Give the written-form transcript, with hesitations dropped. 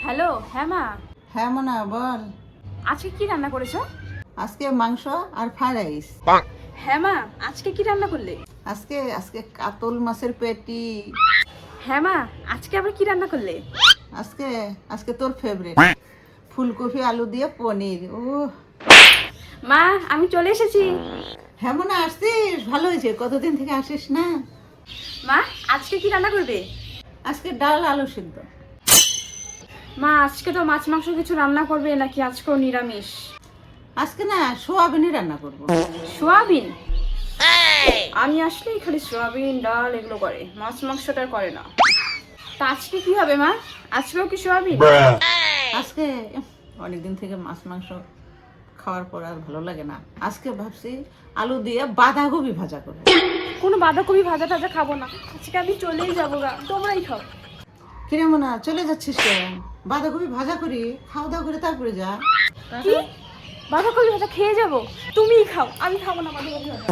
Hello, হ্যাঁ মা। হ্যাঁ মোনা বল। আজকে কি রান্না করেছো? আজকে মাংস আর ফ্রাইড রাইস। হ্যাঁ মা, আজকে কি রান্না করলে? আজকে আজকে কাতল মাছের পেটি। হ্যাঁ মা, আজকে আবার কি রান্না করলে? আজকে আজকে তোর ফেভারিট ফুলকপি আলু দিয়ে পনির। ও মা, আমি চলে এসেছি। হ্যাঁ মোনা আসছিস, ভালো হয়েছে, কতদিন থেকে আসিস না। মা, আজকে কি রান্না করবে? আজকে ডাল আলু সিদ্ধ। মা, আজকে তো মাছ মাংস কিছু রান্না করবে নাকি আজকেও নিরামিষ? আজকে না সোয়াবিনই রান্না করব। সোয়াবিন? আমি আসলেই খালি সোয়াবিন ডাল এগুলো করে, মাছ মাংসটা করে না। তা আজকে কি হবে মা? আজকেও কি সোয়াবিন? আজকে অনেকদিন থেকে মাছ মাংস খাওয়ার পর আর ভালো লাগে না। আজকে ভাবছি আলু দিয়ে বাঁধাকপি ভাজা করবো। কোনো বাঁধাকপি ভাজা টাজা খাবো না, আজকে আমি চলেই যাবো গা, তোমরাই খাও। কিরে মোনা চলে যাচ্ছিস কেন? বাঁধাকপি ভাজা করি, খাওয়া দাওয়া করে তারপরে যা। কি? বাঁধাকপি ভাজা খেয়ে যাবো? তুমিই খাও, আমি খাবো না বাঁধাকপি ভাজা।